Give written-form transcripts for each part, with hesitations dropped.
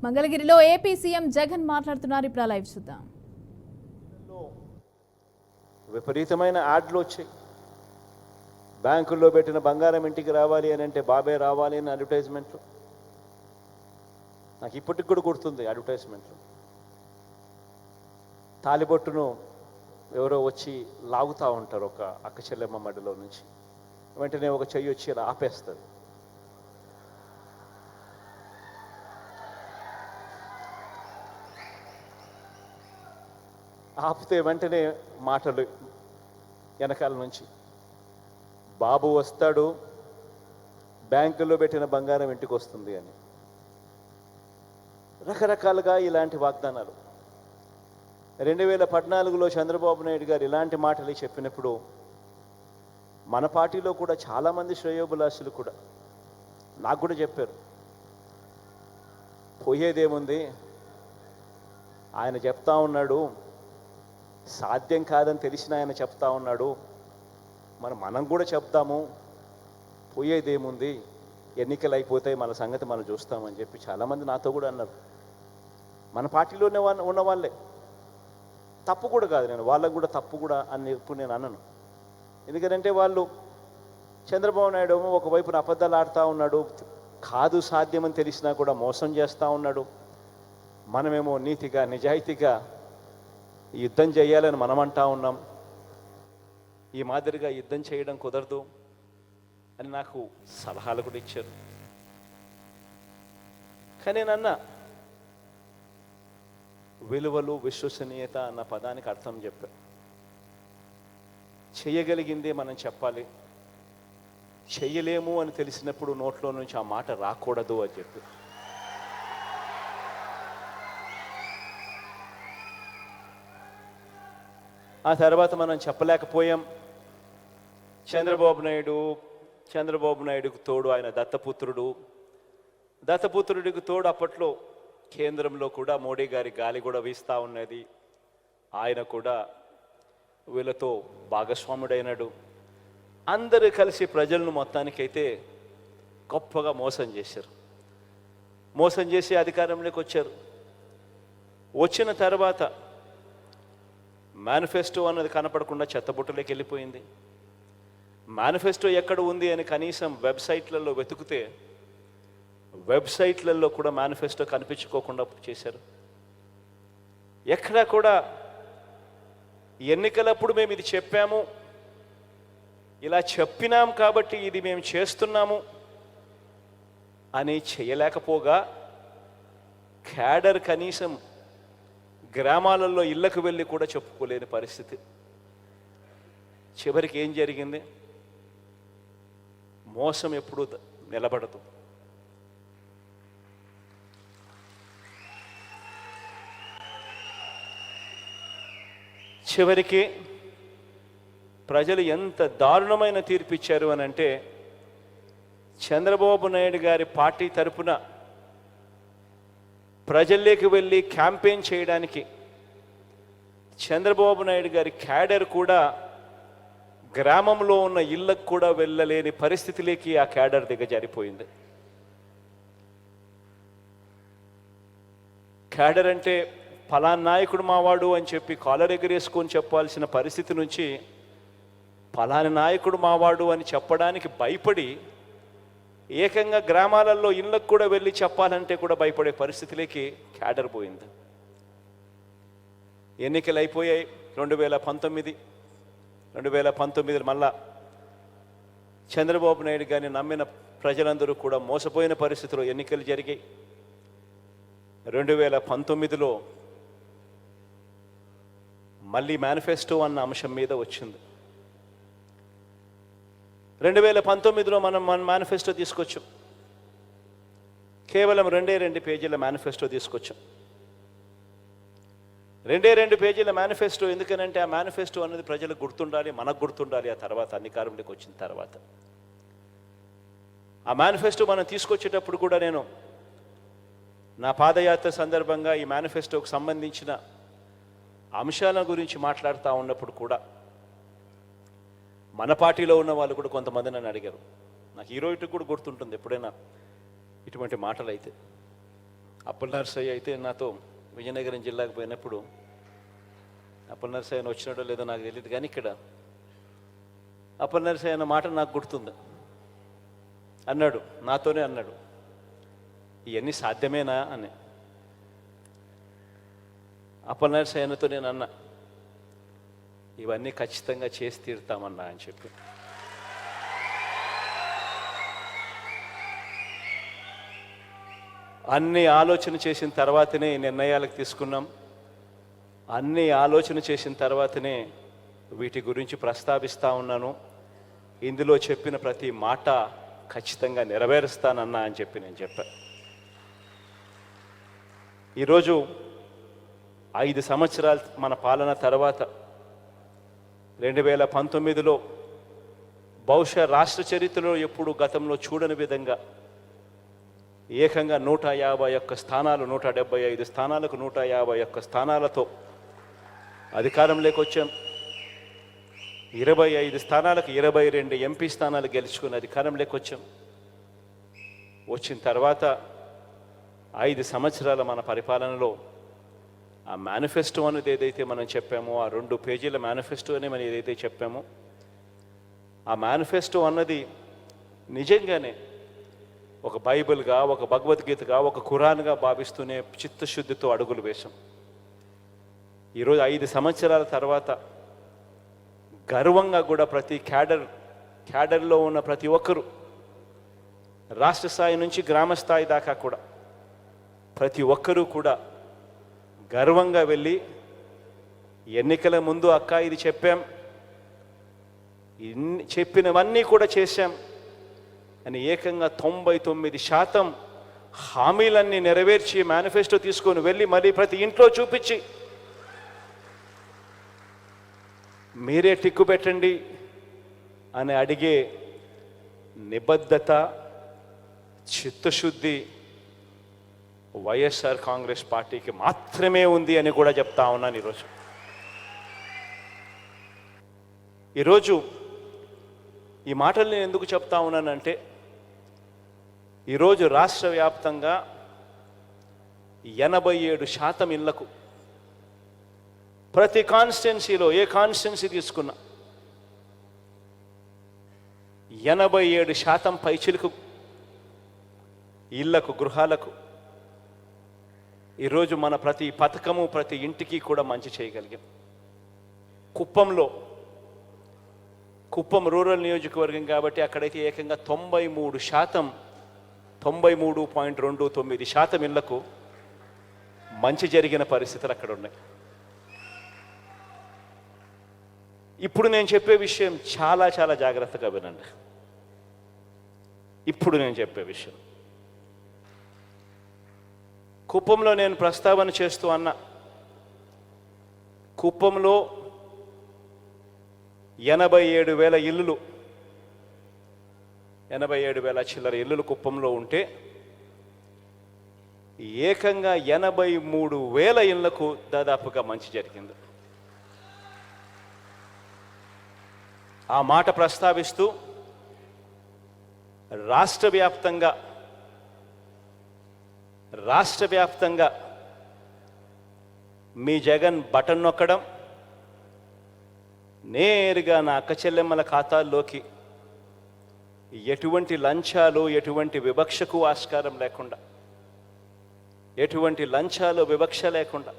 మంగళగిరిలో AP CM Jagan మాట్లాడుతున్నారు. ఇప్పుడు లైవ్ చూద్దాం. విపరీతమైన యాడ్లు వచ్చాయి. బ్యాంకుల్లో పెట్టిన బంగారం ఇంటికి రావాలి అని అంటే బాబే రావాలి అని అడ్వర్టైజ్మెంట్లు. నాకు ఇప్పటికి కూడా గుర్తుంది అడ్వర్టైజ్మెంట్లు. తాలిబొట్టును ఎవరో వచ్చి లాగుతూ ఉంటారు ఒక అక్క చెల్లెమ్మ మడిలో నుంచి. వెంటనే ఒక చెయ్యి వచ్చి ఇలా ఆపేస్తారు. ఆపితే వెంటనే మాటలు వెనకాల నుంచి, బాబు వస్తాడు, బ్యాంకుల్లో పెట్టిన బంగారం ఇంటికి వస్తుంది అని. రకరకాలుగా ఇలాంటి వాగ్దానాలు. 2014లో చంద్రబాబు నాయుడు గారు ఇలాంటి మాటలు చెప్పినప్పుడు మన పార్టీలో కూడా చాలామంది శ్రేయోభిలాషులు కూడా నాకు కూడా చెప్పారు, పోయేదేముంది, ఆయన చెప్తా ఉన్నాడు, సాధ్యం కాదని తెలిసిన ఆయన చెప్తా ఉన్నాడు, మనం కూడా చెప్తాము, పోయేదేముంది, ఎన్నికలు అయిపోతాయి, మన సంగతి మనం చూస్తామని చెప్పి చాలామంది నాతో కూడా అన్నారు. మన పార్టీలోనే ఉన్న వాళ్ళే. తప్పు కూడా కాదు, నేను వాళ్ళకు కూడా తప్పు కూడా అని ఇప్పుడు నేను అన్నాను. ఎందుకంటే వాళ్ళు చంద్రబాబు నాయుడు ఒకవైపున అబద్ధాలు ఆడుతూ ఉన్నాడు, కాదు సాధ్యమని తెలిసినా కూడా మోసం చేస్తూ ఉన్నాడు. మనమేమో నీతిగా నిజాయితీగా యుద్ధం చేయాలని మనం అంటా ఉన్నాం. ఈ మాదిరిగా యుద్ధం చేయడం కుదరదు అని నాకు సలహాలు కూడా ఇచ్చారు. కానీ నేను అన్నా, విలువలు విశ్వసనీయత అన్న పదానికి అర్థం చెప్పా. చేయగలిగిందే మనం చెప్పాలి, చెయ్యలేము అని తెలిసినప్పుడు నోట్లో నుంచి ఆ మాట రాకూడదు అని చెప్పి. ఆ తర్వాత మనం చెప్పలేకపోయాం. చంద్రబాబు నాయుడుకు తోడు ఆయన దత్తపుత్రుడికి తోడు అప్పట్లో కేంద్రంలో కూడా మోడీ గారి గాలి కూడా వీస్తూ ఉన్నది. ఆయన కూడా వీళ్ళతో భాగస్వాముడైనాడు. అందరూ కలిసి ప్రజలను మొత్తానికైతే గొప్పగా మోసం చేశారు. మోసం చేసి అధికారంలోకి వచ్చారు. వచ్చిన తర్వాత మేనిఫెస్టో అన్నది కనపడకుండా చెత్తబుట్టలోకి వెళ్ళిపోయింది. మేనిఫెస్టో ఎక్కడ ఉంది అని కనీసం వెబ్సైట్లలో వెతికితే వెబ్సైట్లలో కూడా మేనిఫెస్టో కనిపించుకోకుండా చేశారు. ఎక్కడా కూడా ఎన్నికలప్పుడు మేము ఇది చెప్పాము, ఇలా చెప్పినాం కాబట్టి ఇది మేము చేస్తున్నాము అని చేయలేకపోగా క్యాడర్ కనీసం గ్రామాలలో ఇళ్లకు వెళ్ళి కూడా చెప్పుకోలేని పరిస్థితి. చివరికి ఏం జరిగింది? మోసం ఎప్పుడూ నిలబడదు. చివరికి ప్రజలు ఎంత దారుణమైన తీర్పు ఇచ్చారు అని అంటే, చంద్రబాబు నాయుడు గారి పార్టీ తరపున ప్రజల్లోకి వెళ్ళి క్యాంపెయిన్ చేయడానికి చంద్రబాబు నాయుడు గారి క్యాడర్ కూడా గ్రామంలో ఉన్న ఇళ్లకు కూడా వెళ్ళలేని పరిస్థితిలోకి ఆ క్యాడర్ దిగజారిపోయింది. క్యాడర్ అంటే ఫలానా నాయకుడు మావాడు అని చెప్పి కాలర్ ఎగరేసుకొని చెప్పాల్సిన పరిస్థితి నుంచి ఫలానా నాయకుడు మావాడు అని చెప్పడానికి భయపడి ఏకంగా గ్రామాలలో ఇళ్ళకు కూడా వెళ్ళి చెప్పాలంటే కూడా భయపడే పరిస్థితిలోకి క్యాడర్ పోయింది. ఎన్నికలు అయిపోయాయి. 2019 మళ్ళా చంద్రబాబు నాయుడు గారిని నమ్మిన ప్రజలందరూ కూడా మోసపోయిన పరిస్థితిలో ఎన్నికలు జరిగాయి. 2019లో మళ్ళీ మేనిఫెస్టో అన్న అంశం మీద వచ్చింది. 2019లో మనం మన మేనిఫెస్టో తీసుకొచ్చాం. కేవలం 2 పేజీల మేనిఫెస్టో తీసుకొచ్చాం. 2 పేజీల మేనిఫెస్టో. ఎందుకనంటే ఆ మేనిఫెస్టో అనేది ప్రజలకు గుర్తుండాలి, మనకు గుర్తుండాలి. ఆ తర్వాత అధికారంలోకి వచ్చిన తర్వాత ఆ మేనిఫెస్టో మనం తీసుకొచ్చేటప్పుడు కూడా నేను నా పాదయాత్ర సందర్భంగా ఈ మేనిఫెస్టోకు సంబంధించిన అంశాల గురించి మాట్లాడుతూ ఉన్నప్పుడు కూడా మన పార్టీలో ఉన్న వాళ్ళు కూడా కొంతమంది నన్ను అడిగారు. నాకు ఈరోజు కూడా గుర్తుంటుంది ఎప్పుడైనా ఇటువంటి మాటలు అయితే. అప్పలనరసయ్య అయితే నాతో విజయనగరం జిల్లాకు పోయినప్పుడు, అప్పలనరసయ్య వచ్చినాడో లేదో నాకు తెలియదు, కానీ ఇక్కడ అప్పలనరసయ్య అన్న మాట నాకు గుర్తుంది. అన్నాడు, నాతోనే అన్నాడు, ఇవన్నీ సాధ్యమేనా అని. అప్పలనరసయ్యతో నేను అన్నా, ఇవన్నీ ఖచ్చితంగా చేసి తీరుతామన్నా అని చెప్పి. అన్ని ఆలోచన చేసిన తర్వాతనే ఈ నిర్ణయాలకు తీసుకున్నాం. అన్ని ఆలోచన చేసిన తర్వాతనే వీటి గురించి ప్రస్తావిస్తూ ఉన్నాను. ఇందులో చెప్పిన ప్రతి మాట ఖచ్చితంగా నెరవేరుస్తానన్నా అని చెప్పి నేను చెప్పాను. ఈరోజు 5 సంవత్సరాలు మన పాలన తర్వాత 2019లో బహుశా రాష్ట్ర చరిత్రలో ఎప్పుడు గతంలో చూడని విధంగా ఏకంగా 151 స్థానాలు, 175 స్థానాలకు 151 స్థానాలతో అధికారంలోకి వచ్చాం. 25 స్థానాలకు 22 ఎంపీ స్థానాలు గెలుచుకుని అధికారంలోకి వచ్చాం. వచ్చిన తర్వాత 5 సంవత్సరాల మన పరిపాలనలో ఆ మేనిఫెస్టో అనేది ఏదైతే మనం చెప్పామో, ఆ 2 పేజీల మేనిఫెస్టో అని మనం ఏదైతే చెప్పామో, ఆ మేనిఫెస్టో అన్నది నిజంగానే ఒక బైబిల్గా, ఒక భగవద్గీతగా, ఒక ఖురాన్గా భావిస్తూనే చిత్తశుద్ధితో అడుగులు వేశాం. ఈరోజు 5 సంవత్సరాల తర్వాత గర్వంగా కూడా ప్రతి క్యాడర్లో ఉన్న ప్రతి ఒక్కరూ, రాష్ట్ర స్థాయి నుంచి గ్రామ స్థాయి దాకా కూడా ప్రతి ఒక్కరూ కూడా గర్వంగా వెళ్ళి ఎన్నికల ముందు అక్క ఇది చెప్పాం, చెప్పినవన్నీ కూడా చేశాం అని ఏకంగా 99% హామీలన్నీ నెరవేర్చి మేనిఫెస్టో తీసుకొని వెళ్ళి మళ్ళీ ప్రతి ఇంట్లో చూపించి మీరే టిక్కు పెట్టండి అని అడిగే నిబద్ధత, చిత్తశుద్ధి వైఎస్ఆర్ కాంగ్రెస్ పార్టీకి మాత్రమే ఉంది అని కూడా చెప్తా ఉన్నాను. ఈరోజు ఈ మాటలు నేను ఎందుకు చెప్తా ఉన్నానంటే, ఈరోజు రాష్ట్ర వ్యాప్తంగా 87% ఇళ్లకు, ప్రతి కాన్స్టిట్యున్సీలో ఏ కాన్స్టిట్యున్సీ తీసుకున్నా 87% పైచిలకు ఇళ్లకు, గృహాలకు ఈరోజు మన ప్రతి పథకము ప్రతి ఇంటికి కూడా మంచి చేయగలిగాం. కుప్పం రూరల్ నియోజకవర్గం కాబట్టి అక్కడైతే ఏకంగా 93.29% ఇళ్లకు మంచి జరిగిన పరిస్థితులు అక్కడ ఉన్నాయి. ఇప్పుడు నేను చెప్పే విషయం చాలా చాలా జాగ్రత్తగా వినండి. ఇప్పుడు నేను చెప్పే విషయం కుప్పంలో నేను ప్రస్తావన చేస్తూ అన్నా, కుప్పంలో 87,000 ఇల్లులు, 87,000 చిల్లర ఇల్లులు కుప్పంలో ఉంటే ఏకంగా 83,000 ఇళ్లకు దాదాపుగా మంచి జరిగింది. ఆ మాట ప్రస్తావిస్తూ రాష్ట్ర వ్యాప్తంగా మీ జగన్ బటన్ నొక్కడం, నేరుగా నా అక్క చెల్లెమ్మల ఖాతాల్లోకి ఎటువంటి లంచాలు, ఎటువంటి వివక్షకు ఆస్కారం లేకుండా, ఎటువంటి లంచాలు వివక్ష లేకుండా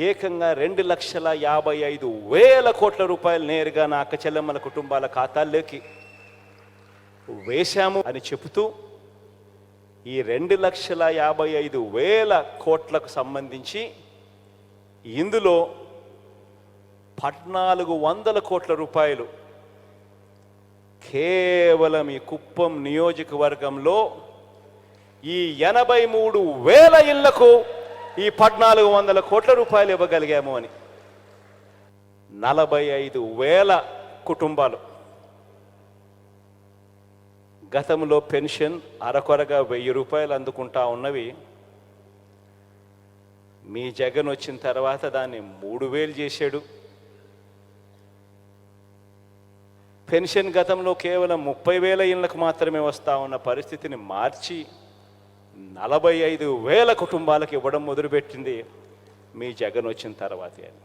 ఏకంగా 2,55,000 కోట్ల రూపాయలు నేరుగా నా అక్క చెల్లెమ్మల కుటుంబాల ఖాతాల్లోకి వేశాము అని చెబుతూ, ఈ 2,55,000 కోట్లకు సంబంధించి ఇందులో 1,400 కోట్ల రూపాయలు కేవలం ఈ కుప్పం నియోజకవర్గంలో ఈ 83,000 ఇళ్లకు ఈ 1,400 కోట్ల రూపాయలు ఇవ్వగలిగాము అని. 45,000 కుటుంబాలు గతంలో పెన్షన్ అరకొరగా 1,000 రూపాయలు అందుకుంటా ఉన్నవి, మీ జగన్ వచ్చిన తర్వాత దాన్ని 3,000 చేశాడు. పెన్షన్ గతంలో కేవలం 30,000 ఇళ్లకు మాత్రమే వస్తూ ఉన్న పరిస్థితిని మార్చి 45,000 కుటుంబాలకు ఇవ్వడం మొదలుపెట్టింది మీ జగన్ వచ్చిన తర్వాతే అని.